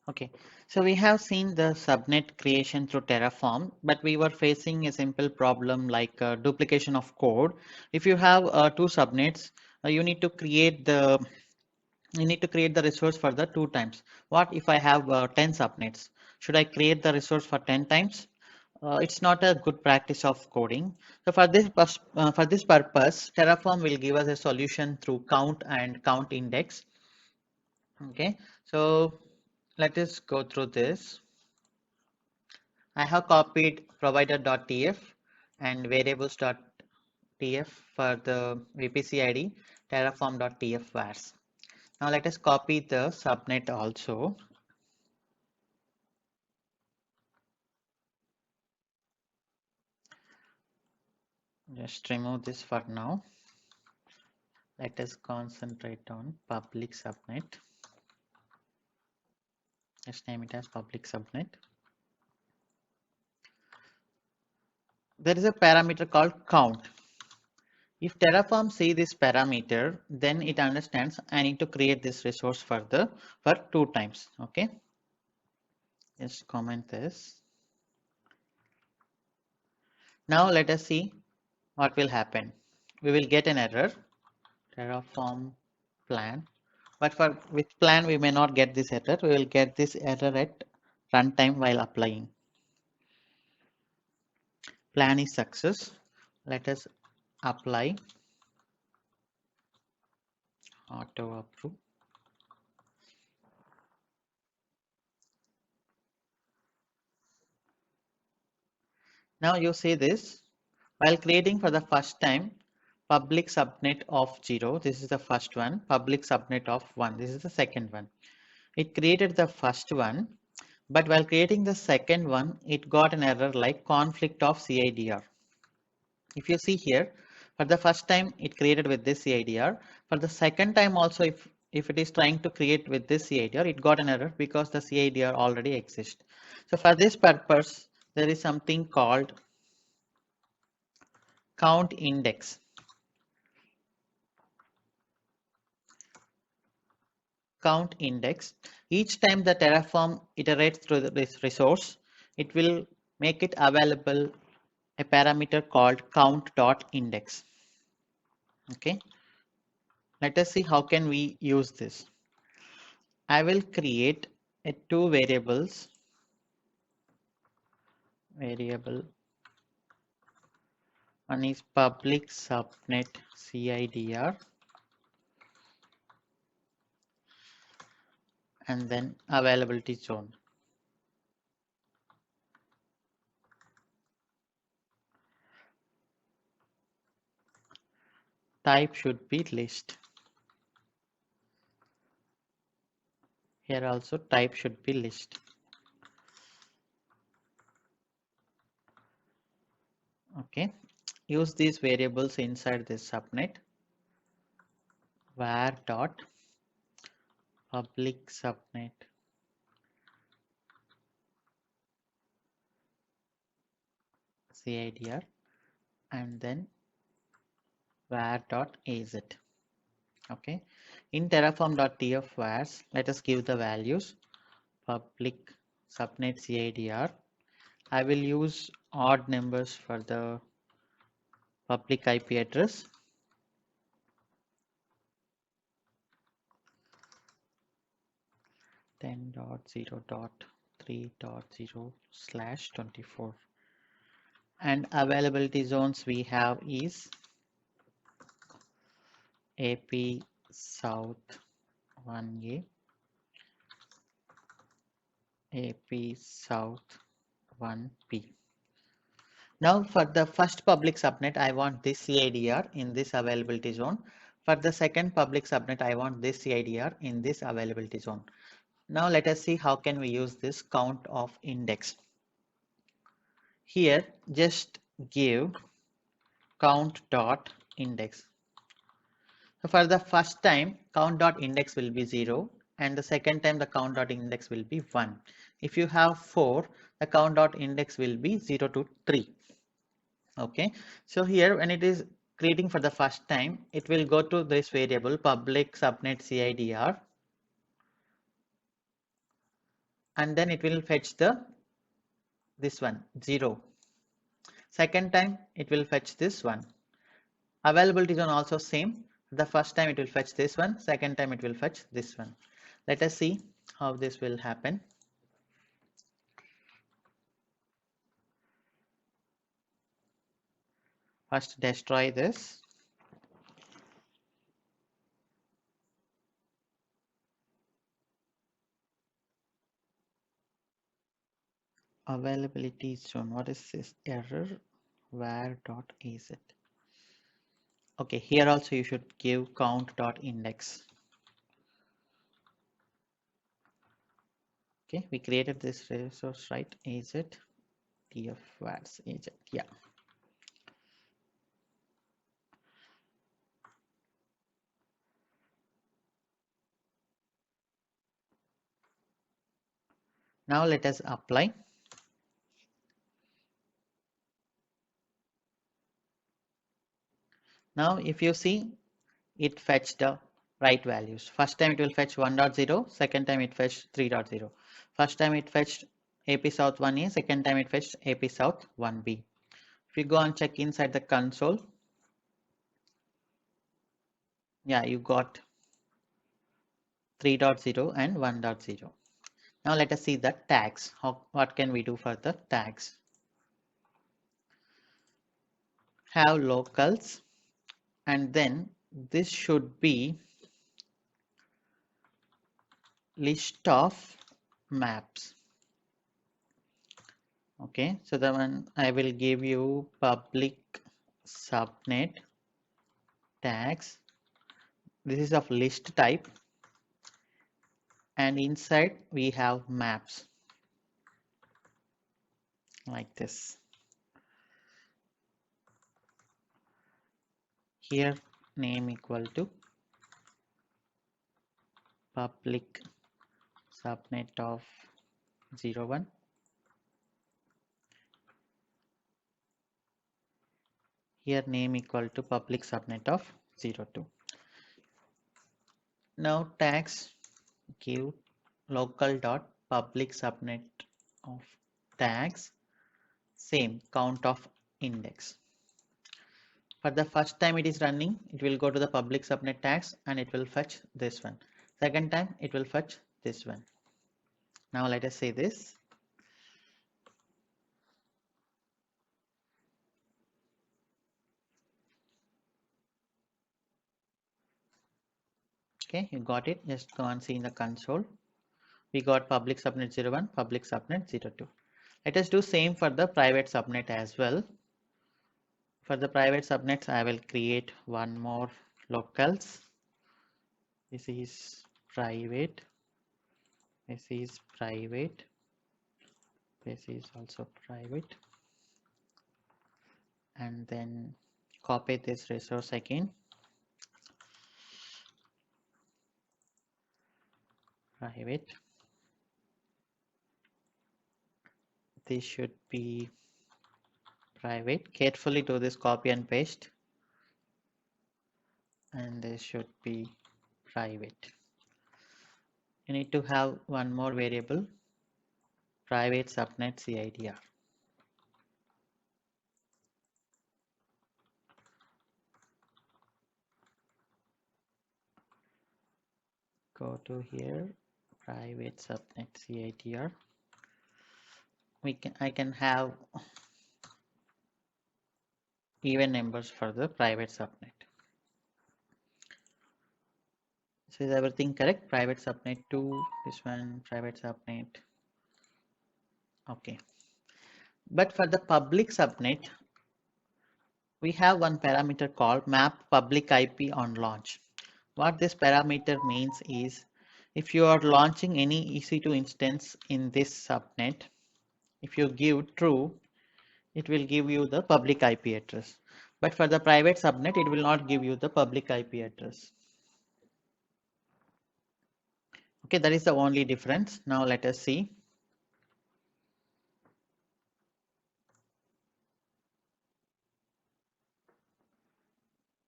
Okay, so we have seen the subnet creation through Terraform, but we were facing a simple problem like duplication of code. If you have two subnets, you need to create the resource for the two times. What if I have 10 subnets? Should I create the resource for 10 times? It's not a good practice of coding. So for this purpose, Terraform will give us a solution through count and count index. Okay, so let us go through this. I have copied provider.tf and variables.tf for the VPC ID, terraform.tf vars. Now let us copy the subnet also. Just remove this for now. Let us concentrate on public subnet. Just name it as public subnet. There is a parameter called count. If Terraform see this parameter, then it understands I need to create this resource for two times. Okay. Just comment this. Now let us see what will happen. We will get an error. Terraform plan. But with plan we may not get this error. We will get this error at runtime while applying. Plan is success. Let us apply auto approve. Now you see this while creating for the first time public subnet of 0. This is the first one. Public subnet of 1. This is the second one. It created the first one, but while creating the second one, it got an error like conflict of CIDR. If you see here, for the first time it created with this CIDR. For the second time also, if it is trying to create with this CIDR, it got an error because the CIDR already exists. So for this purpose, there is something called count index. Count index. Each time the Terraform iterates through this resource, it will make it available a parameter called count.index. Okay, let us see how can we use this. I will create two variable. One is public subnet CIDR and then availability zone. Type should be list. Here also type should be list. Okay, use these variables inside this subnet. Var dot public subnet CIDR and then var dot az. Okay, in terraform.tf vars, let us give the values. Public subnet CIDR. I will use odd numbers for the public IP address. Ten dot 0.3.0/24 and availability zones we have is AP South 1A, AP South 1P. Now for the first public subnet, I want this CIDR in this availability zone. For the second public subnet, I want this CIDR in this availability zone. Now let us see how can we use this count of index. Here just give count dot index. So for the first time count dot index will be 0 and the second time the count dot index will be 1. If you have 4, the count dot index will be 0 to 3. Okay, so here when it is creating for the first time, it will go to this variable public subnet CIDR and then it will fetch this one 0. Second time it will fetch this one. Availability zone also same. The first time it will fetch this one, second time it will fetch this one. Let us see how this will happen. First destroy this. Availability zone. What is this error? Where.is it? Okay, here also you should give count.index. Okay, we created this resource, right? Is it tf where's agent? Yeah. Now let us apply. Now if you see, it fetched the right values. First time it will fetch 1.0, second time it fetched 3.0. First time it fetched AP South 1A, second time it fetched AP South 1B. If you go and check inside the console, yeah, you got 3.0 and 1.0. Now let us see the tags. What can we do for the tags? Have locals, and then this should be list of maps. Okay, so the one I will give you public subnet tags. This is of list type, and inside we have maps like this. Here name equal to public subnet of 01. Here name equal to public subnet of 02. Now tags give local dot public subnet of tags, same count of index. For the first time it is running, it will go to the public subnet tags and it will fetch this one. Second time it will fetch this one. Now let us say this. Okay, you got it. Just go and see in the console. We got public subnet 01, public subnet 02. Let us do same for the private subnet as well. For the private subnets, I will create one more locals. This is private. This is private. This is also private. And then copy this resource again. Private. This should be private. Carefully do this copy and paste. And this should be private. You need to have one more variable, private subnet CIDR. Go to here, private subnet CIDR. I can have even numbers for the private subnet. So is everything correct? Private subnet 2, this one, private subnet. Okay. But for the public subnet, we have one parameter called map public IP on launch. What this parameter means is if you are launching any EC2 instance in this subnet, if you give true, it will give you the public IP address. But for the private subnet, it will not give you the public IP address. Okay, that is the only difference. Now let us see.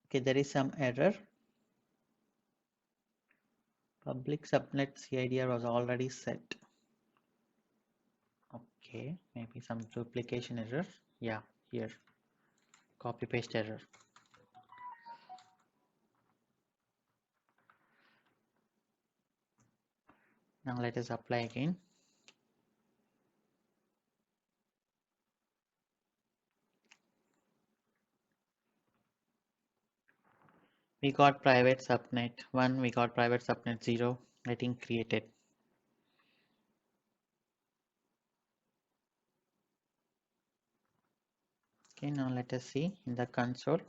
Okay, there is some error. Public subnet CIDR was already set. Okay, maybe some duplication error. Yeah, here, copy paste error. Now let us apply again. We got private subnet 1, we got private subnet 0 getting created. Okay, now let us see in the console.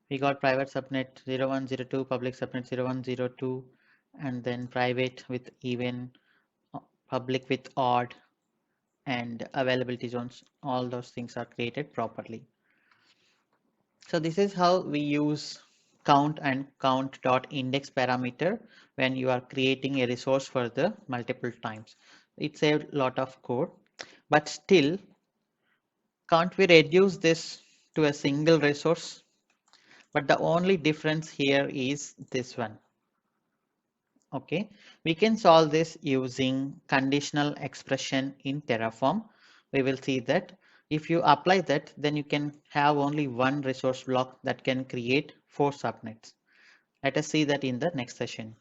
We got private subnet 0102, public subnet 0102, and then private with even, public with odd, and availability zones. All those things are created properly. So this is how we use count and count.index parameter when you are creating a resource for the multiple times. It's a lot of code, but still, can't we reduce this to a single resource? But the only difference here is this one. Okay, we can solve this using conditional expression in Terraform. We will see that if you apply that, then you can have only one resource block that can create 4 subnets. Let us see that in the next session.